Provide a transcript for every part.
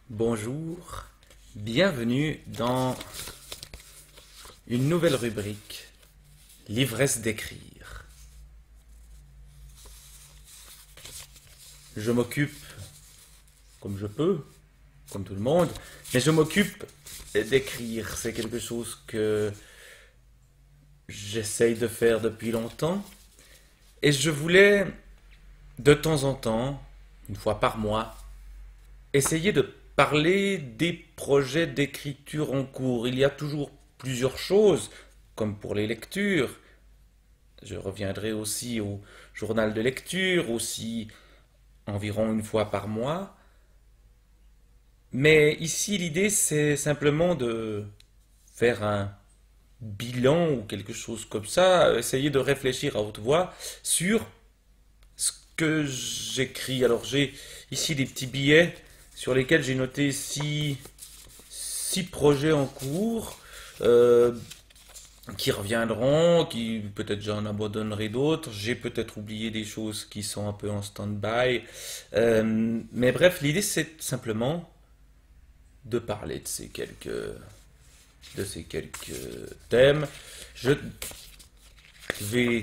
Bonjour, bienvenue dans une nouvelle rubrique, l'ivresse d'écrire. Je m'occupe, comme je peux, comme tout le monde, mais je m'occupe d'écrire. C'est quelque chose que j'essaye de faire depuis longtemps. Et je voulais, de temps en temps, une fois par mois, essayer de parler des projets d'écriture en cours. Il y a toujours plusieurs choses, comme pour les lectures. Je reviendrai aussi au journal de lecture, aussi environ une fois par mois. Mais ici, l'idée, c'est simplement de faire un bilan ou quelque chose comme ça, essayer de réfléchir à haute voix sur ce que j'écris. Alors j'ai ici des petits billets sur lesquels j'ai noté six projets en cours euh, qui reviendront, qui peut-être j'en abandonnerai d'autres. J'ai peut-être oublié des choses qui sont un peu en stand-by. Mais bref, l'idée c'est simplement de parler de ces quelques thèmes. Je vais,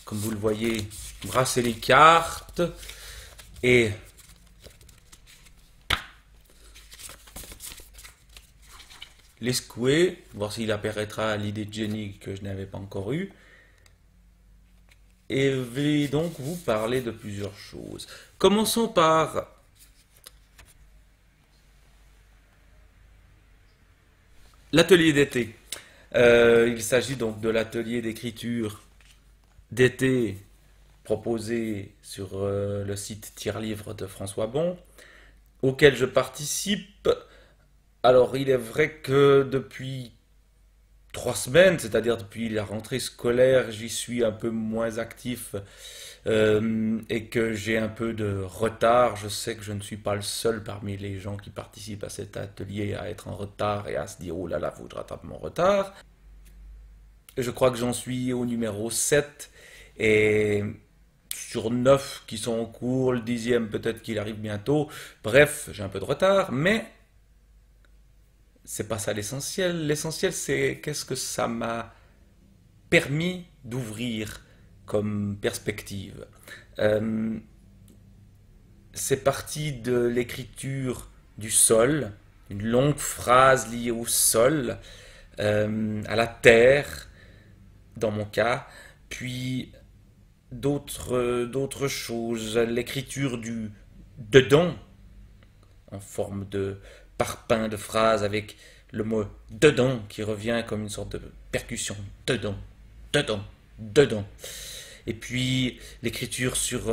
comme vous le voyez, brasser les cartes et les secouer, voir s'il apparaîtra l'idée de génie que je n'avais pas encore eue, et vais donc vous parler de plusieurs choses. Commençons par l'atelier d'été. Il s'agit donc de l'atelier d'écriture d'été proposé sur le site Tire-Livre de François Bon, auquel je participe. Alors, il est vrai que depuis 3 semaines, c'est-à-dire depuis la rentrée scolaire, j'y suis un peu moins actif et que j'ai un peu de retard. Je sais que je ne suis pas le seul parmi les gens qui participent à cet atelier à être en retard et à se dire oh là là, faut que je rattrape mon retard. Je crois que j'en suis au numéro 7 et sur 9 qui sont en cours, le dixième peut-être qu'il arrive bientôt. Bref, j'ai un peu de retard, mais c'est pas ça l'essentiel. L'essentiel, c'est qu'est-ce que ça m'a permis d'ouvrir comme perspective. Euh, c'est parti de l'écriture du sol, une longue phrase liée au sol, à la terre, dans mon cas, puis d'autres choses, l'écriture du dedans, en forme de parpaing de phrase avec le mot dedans qui revient comme une sorte de percussion. Dedans, dedans, dedans. Et puis l'écriture sur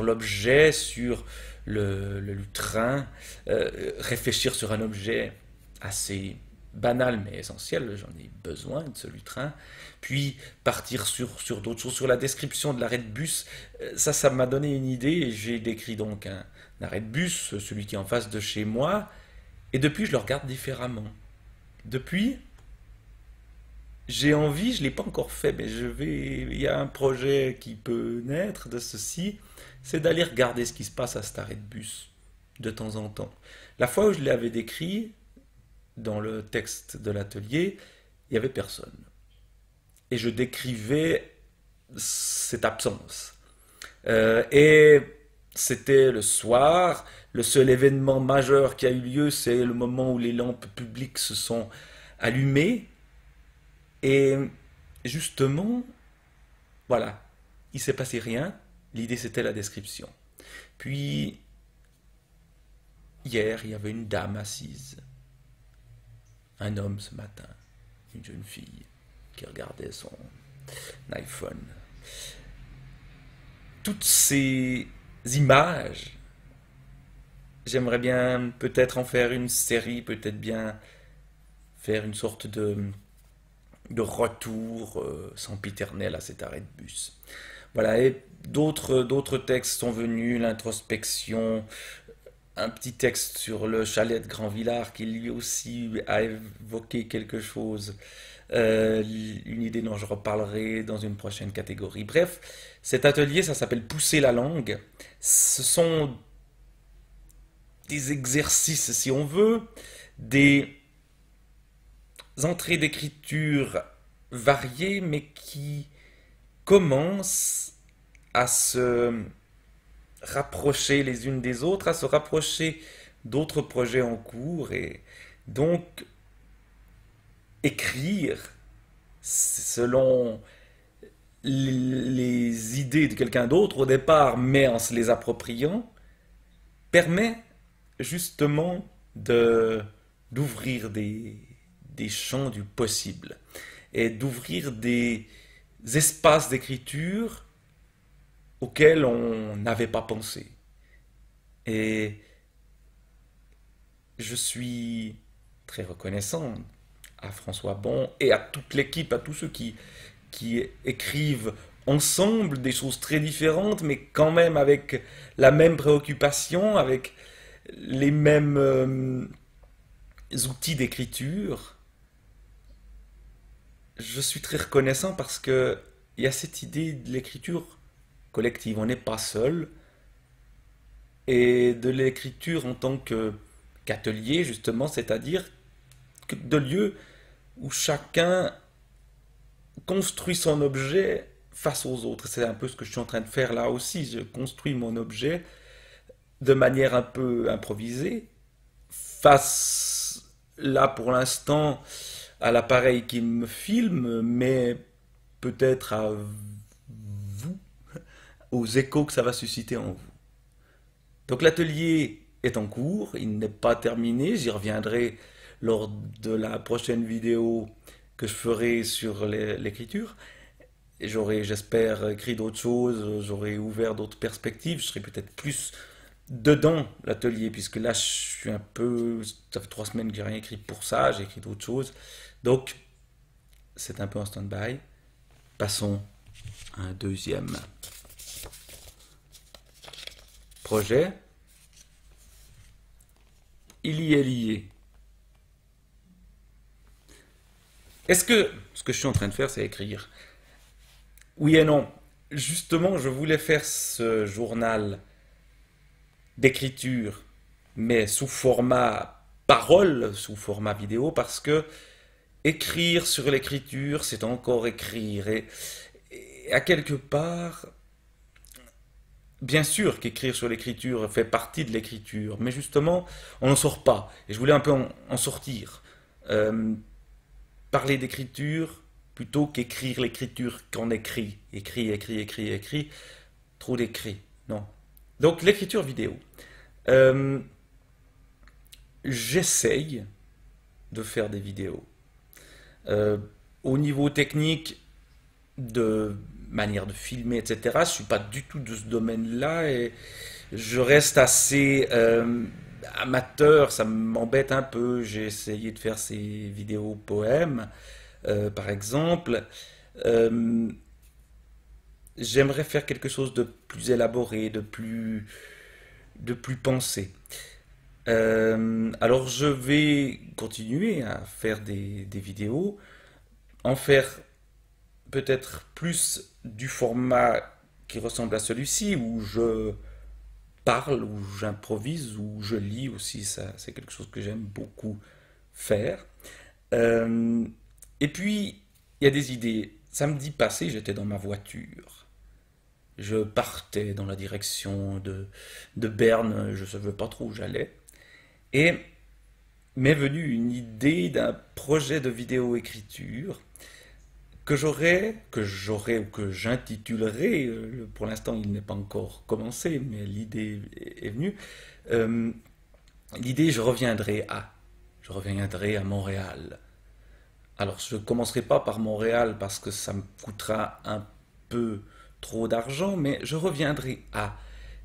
l'objet, sur le lutrin, réfléchir sur un objet assez banal mais essentiel, j'en ai besoin de ce lutrin, puis partir sur d'autres choses, sur la description de l'arrêt de bus, ça m'a donné une idée, j'ai décrit donc un arrêt de bus, celui qui est en face de chez moi, et depuis je le regarde différemment. Depuis, j'ai envie, je ne l'ai pas encore fait, mais il y a un projet qui peut naître de ceci, c'est d'aller regarder ce qui se passe à cet arrêt de bus, de temps en temps. La fois où je l'avais décrit, dans le texte de l'atelier, il n'y avait personne. Et je décrivais cette absence. Et c'était le soir, le seul événement majeur qui a eu lieu, c'est le moment où les lampes publiques se sont allumées. Et justement, voilà, il s'est passé rien. L'idée, c'était la description. Puis, hier, il y avait une dame assise. Un homme ce matin. Une jeune fille qui regardait son iPhone. Toutes ces images, j'aimerais bien peut-être en faire une série, peut-être bien faire une sorte de retour sempiternel à cet arrêt de bus. Voilà, et d'autres textes sont venus, l'introspection, un petit texte sur le chalet de Grand Villard qui lui aussi a évoqué quelque chose, une idée dont je reparlerai dans une prochaine catégorie. Bref, cet atelier, ça s'appelle Pousser la langue. Ce sont des exercices, si on veut, des entrées d'écriture variées, mais qui commencent à se rapprocher les unes des autres, à se rapprocher d'autres projets en cours, et donc écrire selon les idées de quelqu'un d'autre au départ, mais en se les appropriant, permet justement d'ouvrir des champs du possible et d'ouvrir des espaces d'écriture auxquels on n'avait pas pensé. Et je suis très reconnaissant à François Bon et à toute l'équipe, à tous ceux qui écrivent ensemble des choses très différentes, mais quand même avec la même préoccupation, avec les mêmes outils d'écriture. Je suis très reconnaissant parce que il y a cette idée de l'écriture collective. On n'est pas seul. Et de l'écriture en tant qu'atelier, justement, c'est-à-dire de lieu où chacun construit son objet face aux autres. C'est un peu ce que je suis en train de faire là aussi. Je construis mon objet de manière un peu improvisée, face, là pour l'instant, à l'appareil qui me filme, mais peut-être à vous, aux échos que ça va susciter en vous. Donc l'atelier est en cours, il n'est pas terminé, j'y reviendrai lors de la prochaine vidéo que je ferai sur l'écriture. J'aurai, j'espère, écrit d'autres choses, j'aurai ouvert d'autres perspectives, je serai peut-être plus dedans l'atelier, puisque là je suis un peu, ça fait 3 semaines que j'ai rien écrit pour ça, j'ai écrit d'autres choses. Donc c'est un peu en stand-by. Passons à un deuxième projet. Il y est lié. Est-ce que ce que je suis en train de faire, c'est écrire? Oui et non. Justement, je voulais faire ce journal d'écriture, mais sous format parole, sous format vidéo, parce que écrire sur l'écriture, c'est encore écrire. Et à quelque part, bien sûr qu'écrire sur l'écriture fait partie de l'écriture, mais justement, on n'en sort pas. Et je voulais un peu en sortir. Euh, Parler d'écriture plutôt qu'écrire l'écriture qu'on écrit. Écrit, écrit, écrit, écrit. Trop d'écrit. Non. Donc l'écriture vidéo. Euh, J'essaye de faire des vidéos. Euh, Au niveau technique, de manière de filmer, etc., je suis pas du tout de ce domaine-là et je reste assez amateur, ça m'embête un peu. J'ai essayé de faire ces vidéos poèmes, par exemple. Euh, J'aimerais faire quelque chose de plus élaboré, de plus pensé. Alors je vais continuer à faire des vidéos, en faire peut-être plus du format qui ressemble à celui-ci, où je parle, où j'improvise, où je lis aussi, ça c'est quelque chose que j'aime beaucoup faire. Euh, et puis, il y a des idées. Samedi passé, j'étais dans ma voiture. Je partais dans la direction de Berne, je ne savais pas trop où j'allais. Et m'est venue une idée d'un projet de vidéo-écriture que j'aurais ou que j'intitulerai, pour l'instant il n'est pas encore commencé, mais l'idée est venue. Euh, L'idée, je reviendrai à Montréal. Alors je ne commencerai pas par Montréal parce que ça me coûtera un peu trop d'argent, mais je reviendrai à.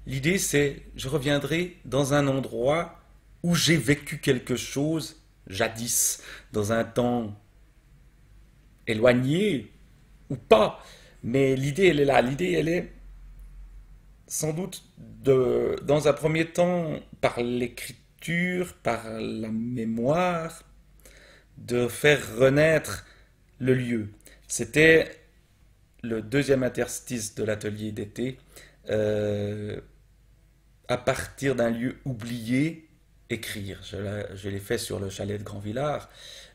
L'idée c'est, je reviendrai dans un endroit où j'ai vécu quelque chose jadis, dans un temps éloigné ou pas. Mais l'idée, elle est là. L'idée, elle est sans doute dans un premier temps, par l'écriture, par la mémoire, de faire renaître le lieu. C'était le deuxième interstice de l'atelier d'été, euh, à partir d'un lieu oublié, écrire. Je l'ai fait sur le chalet de Grand-Villard,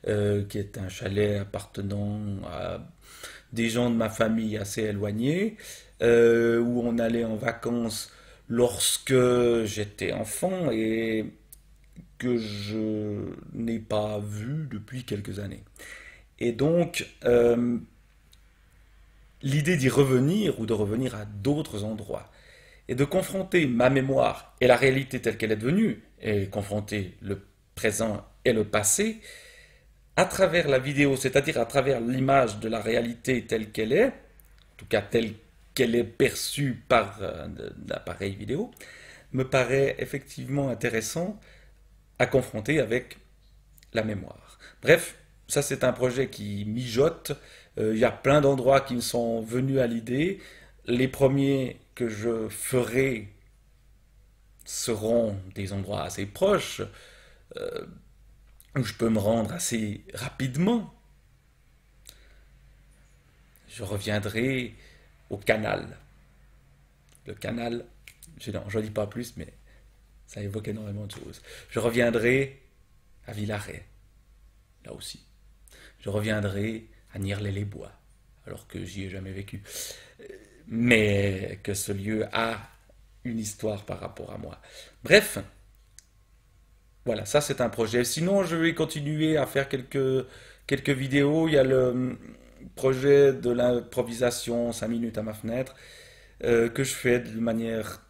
qui est un chalet appartenant à des gens de ma famille assez éloignés, où on allait en vacances lorsque j'étais enfant et que je n'ai pas vu depuis quelques années. Et donc, l'idée d'y revenir ou de revenir à d'autres endroits et de confronter ma mémoire et la réalité telle qu'elle est devenue, et confronter le présent et le passé, à travers la vidéo, c'est-à-dire à travers l'image de la réalité telle qu'elle est, en tout cas telle qu'elle est perçue par l'appareil vidéo, me paraît effectivement intéressant à confronter avec la mémoire. Bref, ça c'est un projet qui mijote. Il y a plein d'endroits qui me sont venus à l'idée. Les premiers que je ferai seront des endroits assez proches, où je peux me rendre assez rapidement. Je reviendrai au canal. Le canal, je n'en dis pas plus, mais ça évoque énormément de choses. Je reviendrai à Villaret, là aussi. Je reviendrai à Nierlet-les-Bois, alors que j'y ai jamais vécu. Mais que ce lieu a une histoire par rapport à moi. Bref, voilà, ça c'est un projet. Sinon, je vais continuer à faire quelques vidéos. Il y a le projet de l'improvisation 5 minutes à ma fenêtre, que je fais de manière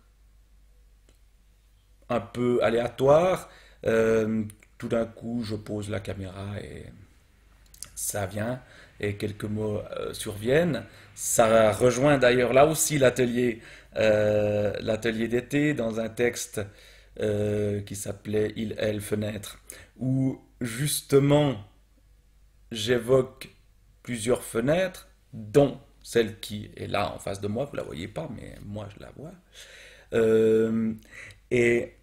un peu aléatoire. Tout d'un coup, je pose la caméra et ça vient, et quelques mots surviennent. Ça rejoint d'ailleurs là aussi l'atelier d'été dans un texte qui s'appelait Il, elle, fenêtre, où justement j'évoque plusieurs fenêtres, dont celle qui est là en face de moi, vous la voyez pas, mais moi je la vois, euh, et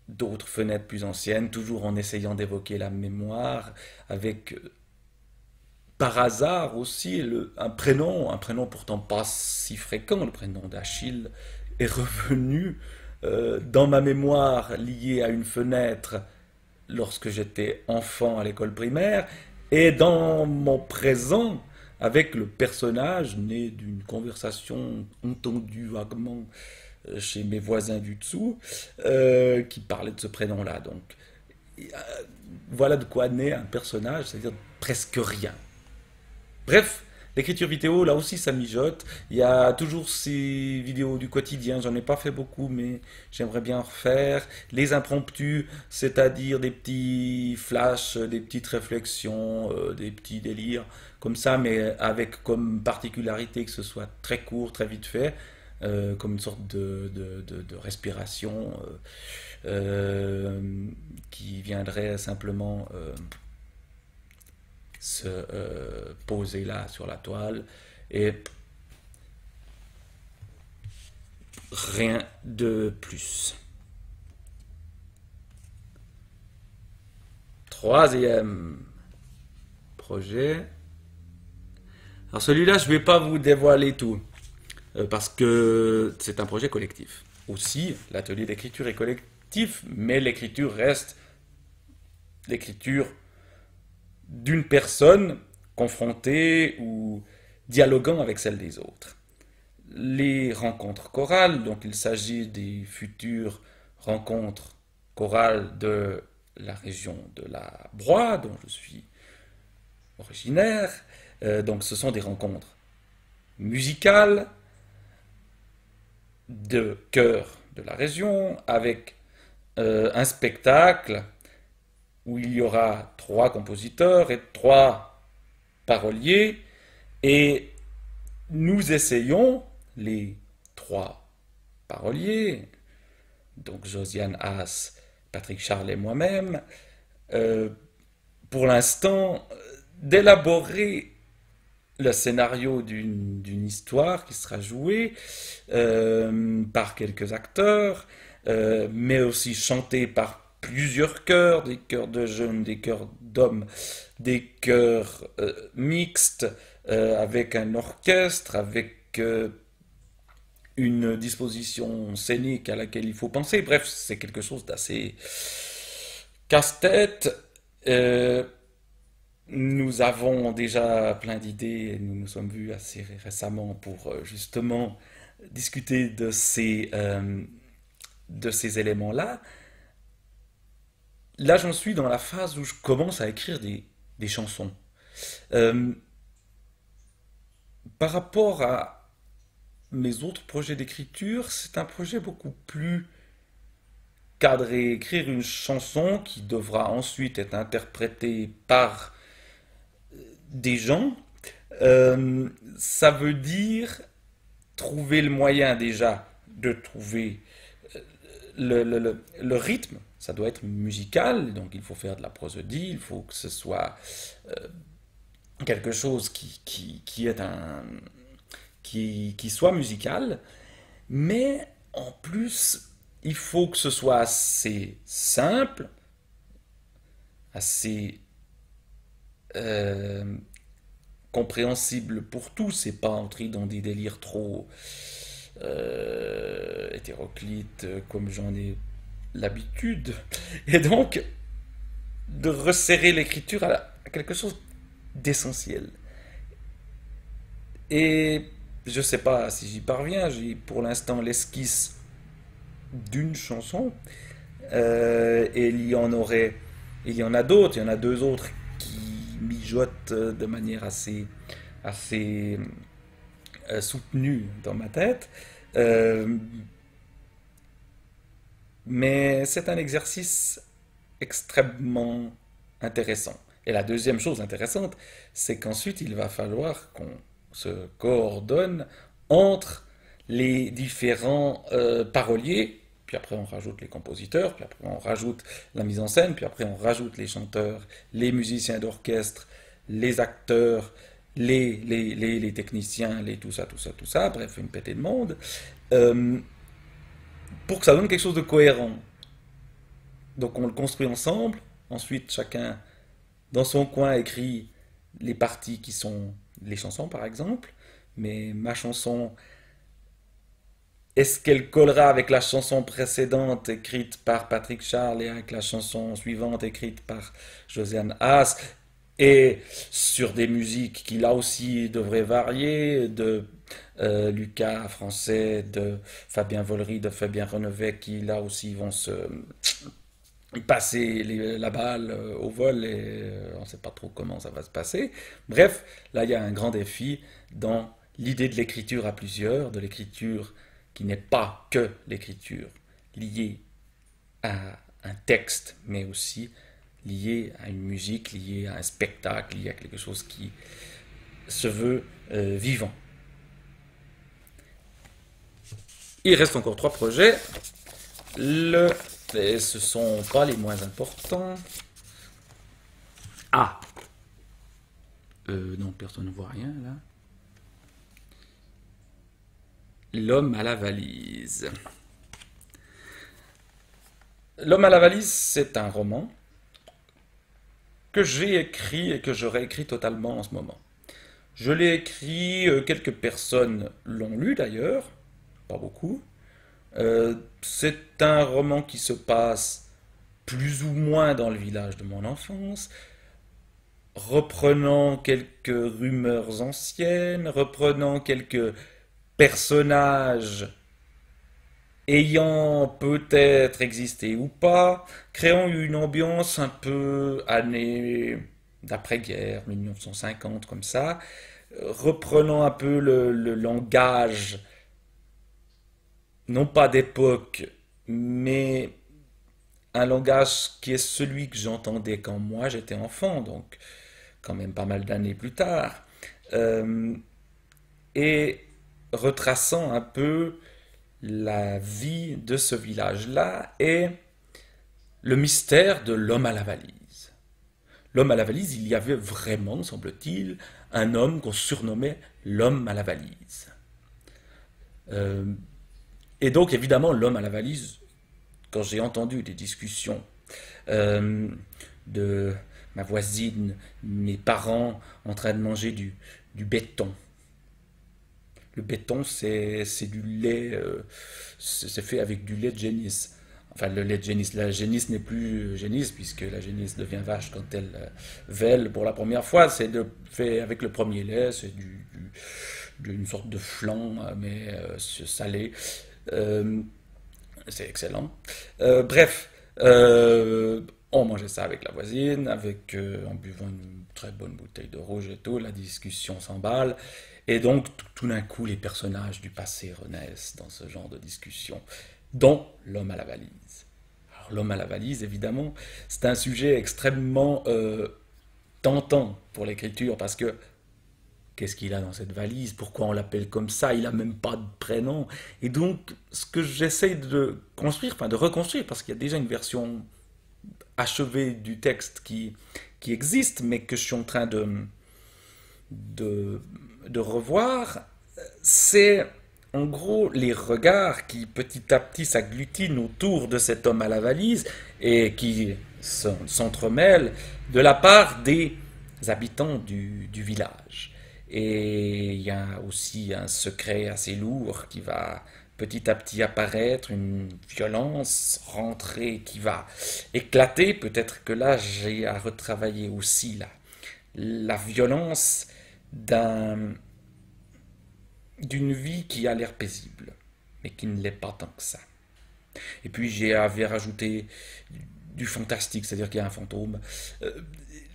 d'autres fenêtres plus anciennes, toujours en essayant d'évoquer la mémoire, avec par hasard aussi un prénom pourtant pas si fréquent, le prénom d'Achille, est revenu dans ma mémoire lié à une fenêtre lorsque j'étais enfant à l'école primaire, et dans mon présent avec le personnage né d'une conversation entendue vaguement chez mes voisins du dessous, qui parlait de ce prénom-là. Donc voilà de quoi naît un personnage, c'est-à-dire presque rien. Bref, l'écriture vidéo, là aussi, ça mijote. Il y a toujours ces vidéos du quotidien, j'en ai pas fait beaucoup, mais j'aimerais bien en refaire. Les impromptus, c'est-à-dire des petits flashs, des petites réflexions, des petits délires, comme ça, mais avec comme particularité que ce soit très court, très vite fait, comme une sorte de respiration qui viendrait simplement se poser là sur la toile, et rien de plus. Troisième projet. Alors celui-là, je ne vais pas vous dévoiler tout, parce que c'est un projet collectif. Aussi, l'atelier d'écriture est collectif, mais l'écriture reste l'écriture d'une personne confrontée ou dialoguant avec celle des autres. Les rencontres chorales, donc il s'agit des futures rencontres chorales de la région de la Broye, dont je suis originaire. Donc ce sont des rencontres musicales de chœurs de la région, avec un spectacle où il y aura 3 compositeurs et 3 paroliers, et nous essayons, les 3 paroliers, donc Josiane Haas, Patrick Charles et moi-même, pour l'instant, d'élaborer le scénario d'une histoire qui sera jouée par quelques acteurs, mais aussi chantée par plusieurs chœurs, des chœurs de jeunes, des chœurs d'hommes, des chœurs mixtes, avec un orchestre, avec une disposition scénique à laquelle il faut penser. Bref, c'est quelque chose d'assez casse-tête. euh, Nous avons déjà plein d'idées et nous nous sommes vus assez récemment pour justement discuter de ces éléments-là. Là, j'en suis dans la phase où je commence à écrire des chansons. Euh, Par rapport à mes autres projets d'écriture, c'est un projet beaucoup plus cadré. Écrire une chanson qui devra ensuite être interprétée par des gens, ça veut dire trouver le moyen déjà de trouver le rythme. Ça doit être musical, donc il faut faire de la prosodie, il faut que ce soit quelque chose qui est qui soit musical, mais en plus, il faut que ce soit assez simple, assez euh, compréhensible pour tous, c'est pas entrer dans des délires trop hétéroclites comme j'en ai l'habitude. Et donc, de resserrer l'écriture à quelque chose d'essentiel. Et je sais pas si j'y parviens, j'ai pour l'instant l'esquisse d'une chanson, et il y en a d'autres, il y en a deux autres qui mijotent de manière assez soutenue dans ma tête. Euh, mais c'est un exercice extrêmement intéressant. Et la deuxième chose intéressante, c'est qu'ensuite il va falloir qu'on se coordonne entre les différents paroliers, puis après on rajoute les compositeurs, puis après on rajoute la mise en scène, puis après on rajoute les chanteurs, les musiciens d'orchestre, les acteurs, les techniciens, tout ça, bref, une pétée de monde, euh, pour que ça donne quelque chose de cohérent. Donc on le construit ensemble, ensuite chacun dans son coin écrit les parties qui sont les chansons par exemple, mais ma chanson, est-ce qu'elle collera avec la chanson précédente écrite par Patrick Charles et avec la chanson suivante écrite par Josiane Haas et sur des musiques qui là aussi devraient varier, de Lucas Français, de Fabien Vollery, de Fabien Renevet qui là aussi vont se passer la balle au vol et on ne sait pas trop comment ça va se passer. Bref, là il y a un grand défi dans l'idée de l'écriture à plusieurs, de l'écriture qui n'est pas que l'écriture liée à un texte, mais aussi liée à une musique, liée à un spectacle, liée à quelque chose qui se veut vivant. Il reste encore trois projets. Et ce sont pas les moins importants. Ah, non, personne ne voit rien là. L'homme à la valise. L'homme à la valise, c'est un roman que j'ai écrit et que je réécris totalement en ce moment. Je l'ai écrit, quelques personnes l'ont lu d'ailleurs, pas beaucoup. C'est un roman qui se passe plus ou moins dans le village de mon enfance, reprenant quelques rumeurs anciennes, reprenant quelques personnages ayant peut-être existé ou pas, créant une ambiance un peu année d'après-guerre, 1950 comme ça, reprenant un peu le langage, non pas d'époque, mais un langage qui est celui que j'entendais quand moi j'étais enfant, donc quand même pas mal d'années plus tard, euh, et retraçant un peu la vie de ce village-là et le mystère de l'homme à la valise. L'homme à la valise, il y avait vraiment, semble-t-il, un homme qu'on surnommait l'homme à la valise. Euh, et donc, évidemment, l'homme à la valise, quand j'ai entendu des discussions euh, de ma voisine, mes parents en train de manger du béton. Le béton, c'est du lait, c'est fait avec du lait de génisse. Enfin, le lait de génisse. La génisse n'est plus génisse, puisque la génisse devient vache quand elle vèle pour la première fois. Fait avec le premier lait, c'est d'une sorte de flan, mais salé. Euh, c'est excellent. Bref, on mangeait ça avec la voisine, en buvant une très bonne bouteille de rouge et tout. La discussion s'emballe. Et donc, tout d'un coup, les personnages du passé renaissent dans ce genre de discussion, dont l'homme à la valise. Alors, l'homme à la valise, évidemment, c'est un sujet extrêmement tentant pour l'écriture, parce que qu'est-ce qu'il a dans cette valise? Pourquoi on l'appelle comme ça? Il n'a même pas de prénom. Et donc, ce que j'essaye de construire, enfin de reconstruire, parce qu'il y a déjà une version achevée du texte qui existe, mais que je suis en train de, de revoir, c'est en gros les regards qui petit à petit s'agglutinent autour de cet homme à la valise et qui s'entremêlent de la part des habitants du village. Et il y a aussi un secret assez lourd qui va petit à petit apparaître, une violence rentrée qui va éclater. Peut-être que là, j'ai à retravailler aussi la violence d'un d'une vie qui a l'air paisible, mais qui ne l'est pas tant que ça. Et puis j'avais rajouté du fantastique, c'est-à-dire qu'il y a un fantôme. Euh,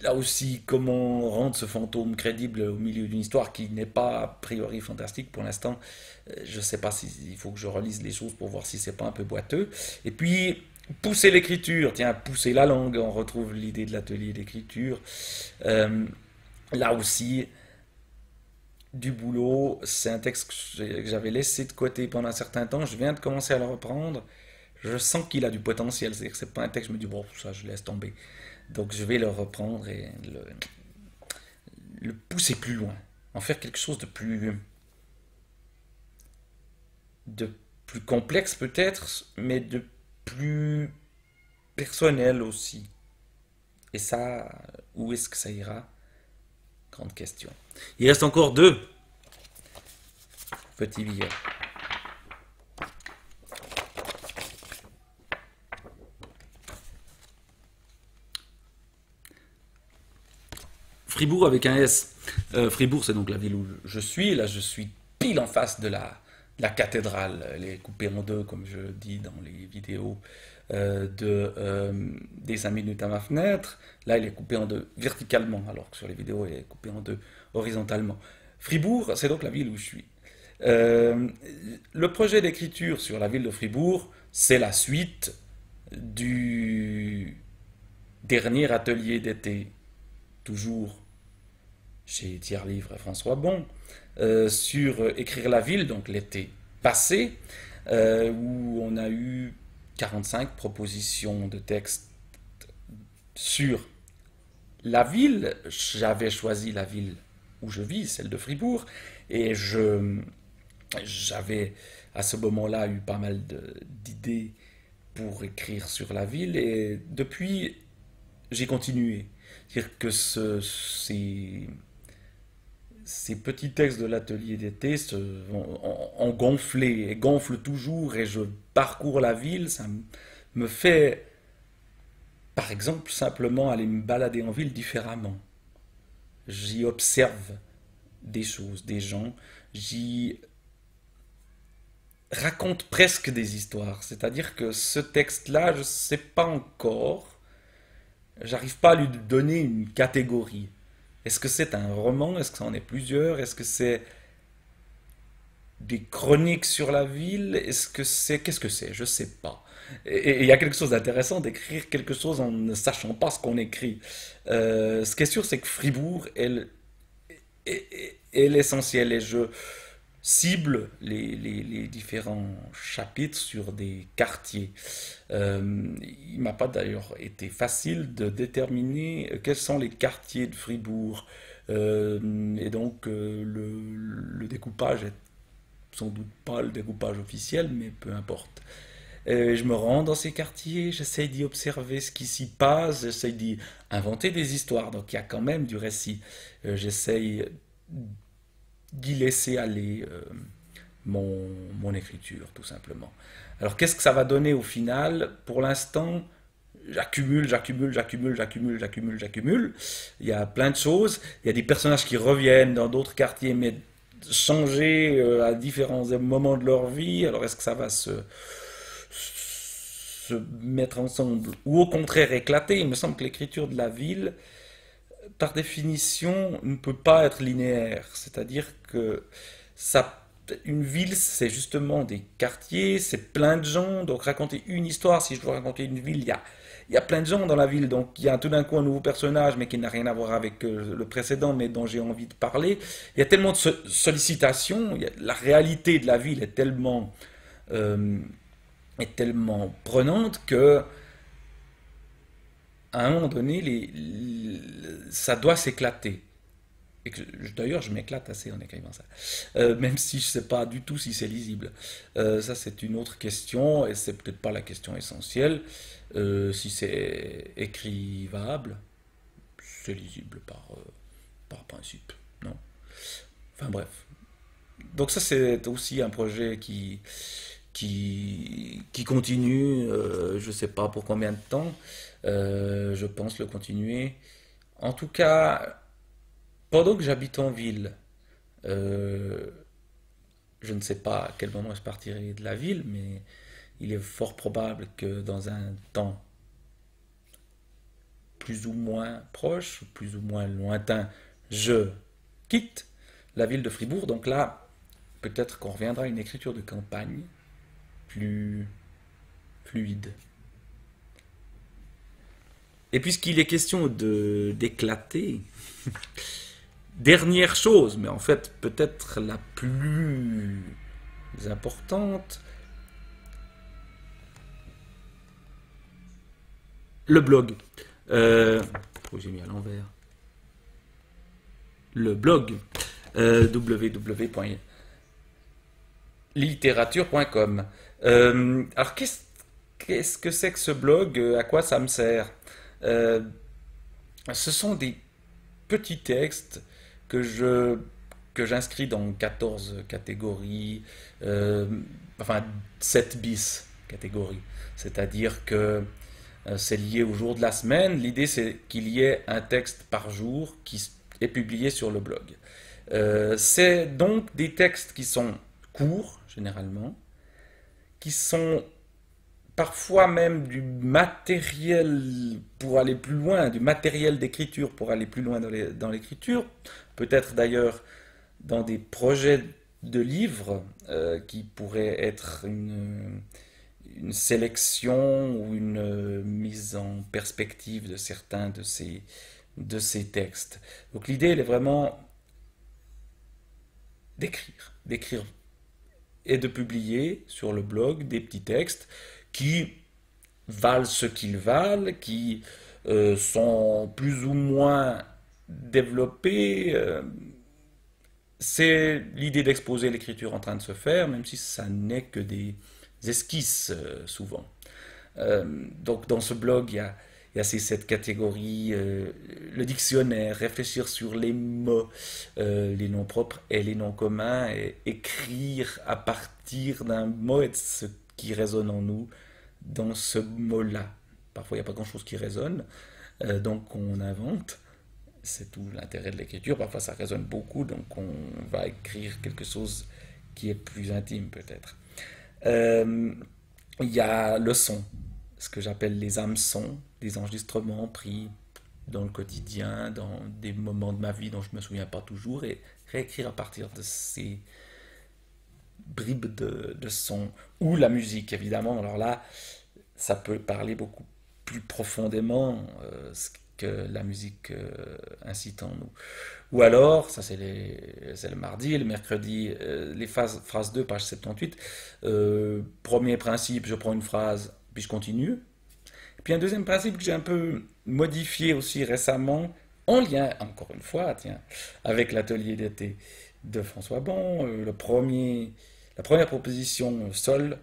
Là aussi, comment rendre ce fantôme crédible au milieu d'une histoire qui n'est pas a priori fantastique pour l'instant. Je ne sais pas s'il faut que je relise les choses pour voir si c'est pas un peu boiteux. Et puis pousser l'écriture, tiens, pousser la langue, on retrouve l'idée de l'atelier d'écriture. Euh, Là aussi, du boulot. C'est un texte que j'avais laissé de côté pendant un certain temps. Je viens de commencer à le reprendre. Je sens qu'il a du potentiel. C'est-à-dire que c'est pas un texte, je me dis, bon, ça, je laisse tomber. Donc je vais le reprendre et le pousser plus loin. En faire quelque chose de plus complexe peut-être, mais de plus personnel aussi. Et ça, où est-ce que ça ira? Grande question. Il reste encore deux petits billets. Fribourg avec un S. Fribourg, c'est donc la ville où je suis. Là, je suis pile en face de la cathédrale. Elle est coupée en deux, comme je dis dans les vidéos des 5 minutes à ma fenêtre. Là, elle est coupée en deux verticalement, alors que sur les vidéos, elle est coupée en deux horizontalement. Fribourg, c'est donc la ville où je suis. Euh, le projet d'écriture sur la ville de Fribourg, c'est la suite du dernier atelier d'été, toujours chez Tiers Livre et François Bon, sur Écrire la ville, donc l'été passé, où on a eu 45 propositions de textes sur la ville. J'avais choisi la ville où je vis, celle de Fribourg, et j'avais à ce moment-là eu pas mal d'idées pour écrire sur la ville, et depuis, j'ai continué. C'est-à-dire que ces petits textes de l'atelier d'été ont gonflé et gonflent toujours, et je parcours la ville. Ça me fait, par exemple, simplement aller me balader en ville différemment. J'y observe des choses, des gens, j'y raconte presque des histoires. C'est-à-dire que ce texte-là, je ne sais pas encore, j'arrive pas à lui donner une catégorie. Est-ce que c'est un roman? Est-ce que ça en est plusieurs? Est-ce que c'est des chroniques sur la ville? Est-ce que c'est... Qu'est-ce que c'est? Je sais pas. Et il y a quelque chose d'intéressant d'écrire quelque chose en ne sachant pas ce qu'on écrit. Ce qui est sûr, c'est que Fribourg est l'essentiel, et je cible les différents chapitres sur des quartiers. Il m'a pas d'ailleurs été facile de déterminer quels sont les quartiers de Fribourg. Et donc le découpage est sans doute pas le découpage officiel, mais peu importe. Je me rends dans ces quartiers, j'essaye d'y observer ce qui s'y passe, j'essaye d'y inventer des histoires, donc il y a quand même du récit. J'essaye d'y laisser aller mon écriture, tout simplement. Alors qu'est-ce que ça va donner au final? Pour l'instant, j'accumule. Il y a plein de choses. Il y a des personnages qui reviennent dans d'autres quartiers, mais changés à différents moments de leur vie. Alors est-ce que ça va se mettre ensemble ou au contraire éclater? Il me semble que l'écriture de la ville, par définition, ne peut pas être linéaire. C'est-à-dire que ça, une ville, c'est justement des quartiers, c'est plein de gens. Donc raconter une histoire, si je dois raconter une ville, il y a plein de gens dans la ville. Donc il y a tout d'un coup un nouveau personnage, mais qui n'a rien à voir avec le précédent, mais dont j'ai envie de parler. Il y a tellement de sollicitations. La réalité de la ville euh, est tellement prenante que à un moment donné, ça doit s'éclater. Et d'ailleurs, je m'éclate assez en écrivant ça. Même si je ne sais pas du tout si c'est lisible. Ça, c'est une autre question, et c'est peut-être pas la question essentielle. Si c'est écrivable, c'est lisible par principe. Non. Enfin bref. Donc ça, c'est aussi un projet qui continue. Je ne sais pas pour combien de temps. Je pense le continuer. En tout cas, pendant que j'habite en ville, euh, je ne sais pas à quel moment je partirai de la ville, mais il est fort probable que dans un temps plus ou moins proche, plus ou moins lointain, je quitte la ville de Fribourg. Donc là, peut-être qu'on reviendra à une écriture de campagne plus fluide. Et puisqu'il est question d'éclater, dernière chose, mais en fait peut-être la plus importante, le blog. Oh, j'ai mis à l'envers. Le blog. www.littérature.com. Alors qu'est-ce que c'est que ce blog? À quoi ça me sert? Euh, Ce sont des petits textes que que j'inscris dans 14 catégories, euh, enfin 7 bis catégories. C'est-à-dire que c'est lié au jour de la semaine. L'idée, c'est qu'il y ait un texte par jour qui est publié sur le blog. C'est donc des textes qui sont courts, généralement, qui sont parfois même du matériel pour aller plus loin, du matériel d'écriture pour aller plus loin dans l'écriture, peut-être d'ailleurs dans des projets de livres qui pourraient être une sélection ou une mise en perspective de certains de ces textes. Donc l'idée, elle est vraiment d'écrire et de publier sur le blog des petits textes qui valent ce qu'ils valent, qui sont plus ou moins développés. C'est l'idée d'exposer l'écriture en train de se faire, même si ça n'est que des esquisses souvent. Donc dans ce blog, il y a ces 7 catégories, le dictionnaire, réfléchir sur les mots, les noms propres et les noms communs, et écrire à partir d'un mot et de ce qui résonne en nous dans ce mot-là. Parfois, il n'y a pas grand-chose qui résonne, donc on invente. C'est tout l'intérêt de l'écriture. Parfois, ça résonne beaucoup, donc on va écrire quelque chose qui est plus intime peut-être. Euh, il y a le son, ce que j'appelle les hameçons, des enregistrements pris dans le quotidien, dans des moments de ma vie dont je ne me souviens pas toujours, et réécrire à partir de ces bribes de son. Ou la musique, évidemment. Alors là, ça peut parler beaucoup plus profondément ce que la musique incite en nous. Ou alors, ça c'est le mardi, et le mercredi, les phrases 2, page 78. Premier principe, je prends une phrase, puis je continue. Et puis un deuxième principe que j'ai un peu modifié aussi récemment, en lien, encore une fois, tiens, avec l'atelier d'été de François Bon, la première proposition sol,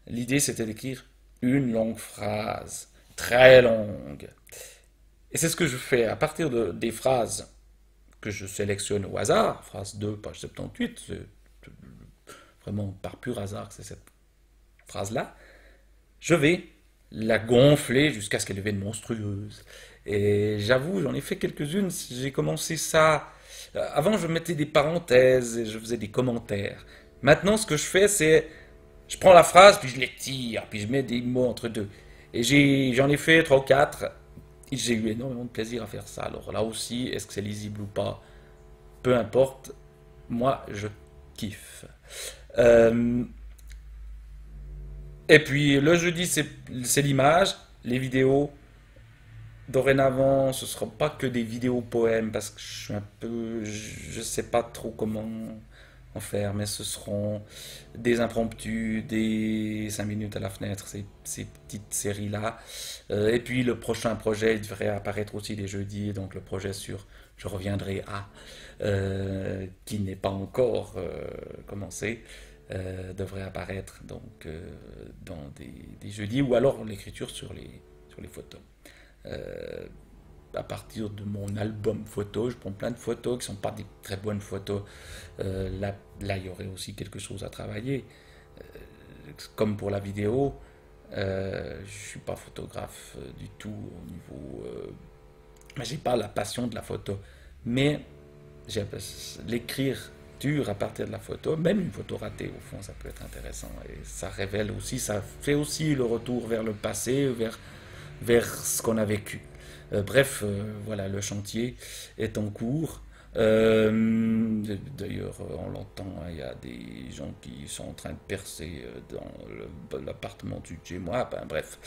l'idée c'était d'écrire une longue phrase, très longue. Et c'est ce que je fais à partir des phrases que je sélectionne au hasard, phrase 2, page 78, c'est vraiment par pur hasard que c'est cette phrase-là, je vais la gonfler jusqu'à ce qu'elle devienne monstrueuse. Et j'avoue, j'en ai fait quelques-unes. J'ai commencé ça. Avant, je mettais des parenthèses et je faisais des commentaires. Maintenant, ce que je fais, c'est je prends la phrase, puis je l'étire, puis je mets des mots entre deux. Et j'en ai fait trois ou quatre. Et j'ai eu énormément de plaisir à faire ça. Alors là aussi, est-ce que c'est lisible ou pas? Peu importe. Moi, je kiffe. Euh, et puis le jeudi, c'est l'image, les vidéos. Dorénavant, ce ne seront pas que des vidéos poèmes parce que je suis un peu, je sais pas trop comment en faire, mais ce seront des impromptus, des 5 minutes à la fenêtre, ces petites séries-là. Et puis le prochain projet, il devrait apparaître aussi les jeudis, donc le projet sur Je reviendrai à, qui n'est pas encore commencé, devrait apparaître donc dans des jeudis, ou alors l'écriture sur les photos. Euh, à partir de mon album photo, je prends plein de photos qui ne sont pas des très bonnes photos. Là, il y aurait aussi quelque chose à travailler. Comme pour la vidéo, je ne suis pas photographe du tout au niveau. J'ai pas la passion de la photo. Mais l'écriture à partir de la photo, même une photo ratée, au fond, ça peut être intéressant. Et ça révèle aussi, ça fait aussi le retour vers le passé, vers ce qu'on a vécu. Bref, voilà, le chantier est en cours. D'ailleurs, on l'entend, hein, il y a des gens qui sont en train de percer dans l'appartement de chez moi. Ben, bref.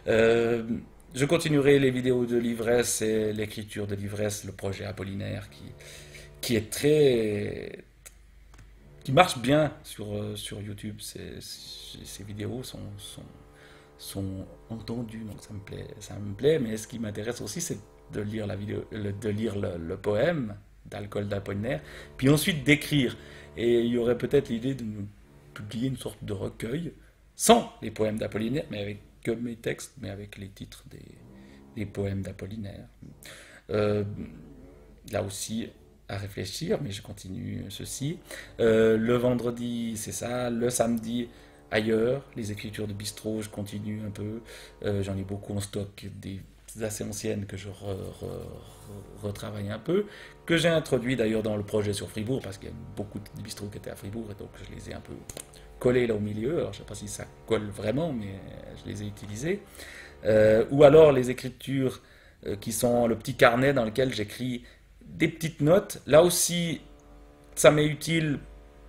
Euh, je continuerai les vidéos de l'ivresse et l'écriture de l'ivresse, le projet Apollinaire qui est très, qui marche bien sur YouTube. Ces vidéos sont entendus, donc ça me plaît, mais ce qui m'intéresse aussi, c'est de lire la vidéo, de lire le poème d'Alcool d'Apollinaire, puis ensuite d'écrire. Et il y aurait peut-être l'idée de me publier une sorte de recueil, sans les poèmes d'Apollinaire, mais avec que mes textes, mais avec les titres des poèmes d'Apollinaire. Euh, Là aussi, à réfléchir, mais je continue ceci. Le vendredi, c'est ça. Le samedi, ailleurs. Les écritures de bistrot, je continue un peu. J'en ai beaucoup en stock, des assez anciennes que je retravaille un peu, que j'ai introduit d'ailleurs dans le projet sur Fribourg, parce qu'il y a beaucoup de bistrots qui étaient à Fribourg, et donc je les ai un peu collés là au milieu. Alors je ne sais pas si ça colle vraiment, mais je les ai utilisés. Ou alors les écritures qui sont le petit carnet dans lequel j'écris des petites notes. Là aussi, ça m'est utile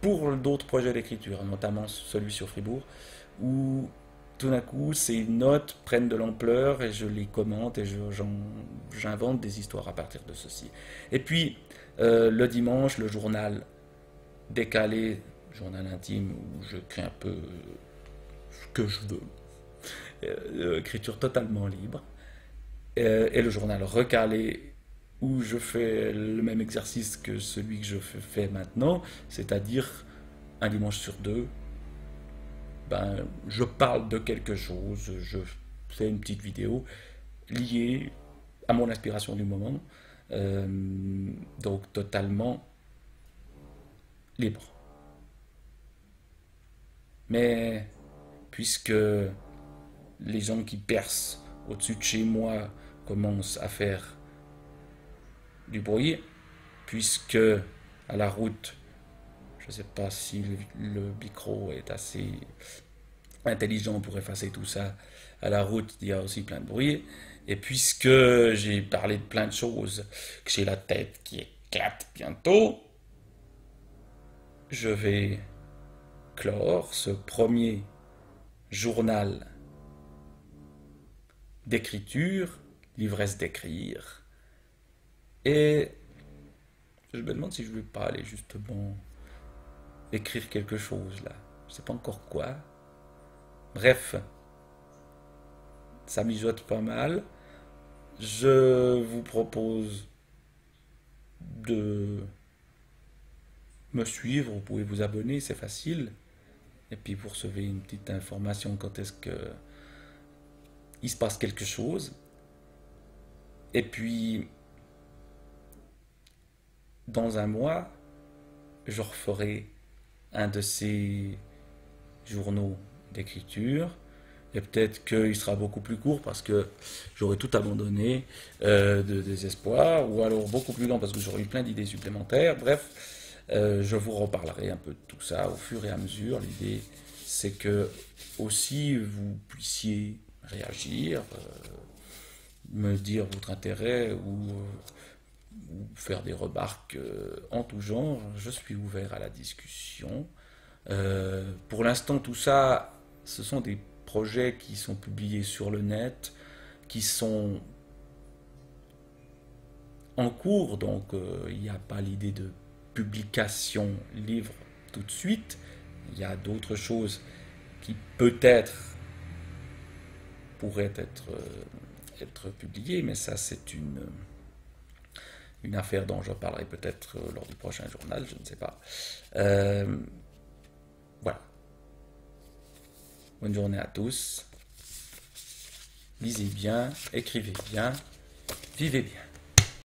pour d'autres projets d'écriture, notamment celui sur Fribourg, où tout d'un coup, ces notes prennent de l'ampleur et je les commente et j'invente des histoires à partir de ceci. Et puis, le dimanche, le journal décalé, journal intime, où je crée un peu ce que je veux. Écriture totalement libre. Et le journal recalé, où je fais le même exercice que celui que je fais maintenant, c'est-à-dire un dimanche sur deux, ben, je parle de quelque chose, je fais une petite vidéo liée à mon inspiration du moment, euh, donc totalement libre. Mais puisque les gens qui percent au-dessus de chez moi commencent à faire du bruit, puisque à la route, je ne sais pas si le micro est assez intelligent pour effacer tout ça. À la route, il y a aussi plein de bruit. Et puisque j'ai parlé de plein de choses, que j'ai la tête qui éclate bientôt, je vais clore ce premier journal d'écriture, l'ivresse d'écrire. Et je me demande si je ne vais pas aller justement écrire quelque chose là. Je ne sais pas encore quoi. Bref, ça mijote pas mal. Je vous propose de me suivre. Vous pouvez vous abonner, c'est facile. Et puis vous recevez une petite information quand est-ce que il se passe quelque chose. Et puis, dans un mois, je referai un de ces journaux d'écriture. Et peut-être qu'il sera beaucoup plus court parce que j'aurai tout abandonné de désespoir, ou alors beaucoup plus long parce que j'aurai eu plein d'idées supplémentaires. Bref, je vous reparlerai un peu de tout ça au fur et à mesure. L'idée, c'est que aussi vous puissiez réagir, me dire votre intérêt ou faire des remarques en tout genre. Je suis ouvert à la discussion. Pour l'instant, tout ça, ce sont des projets qui sont publiés sur le net, qui sont en cours, donc il n'y a pas l'idée de publication livre tout de suite. Il y a d'autres choses qui peut-être pourraient être publiées, mais ça c'est une affaire dont je parlerai peut-être lors du prochain journal, je ne sais pas. Voilà. Bonne journée à tous. Lisez bien, écrivez bien, vivez bien.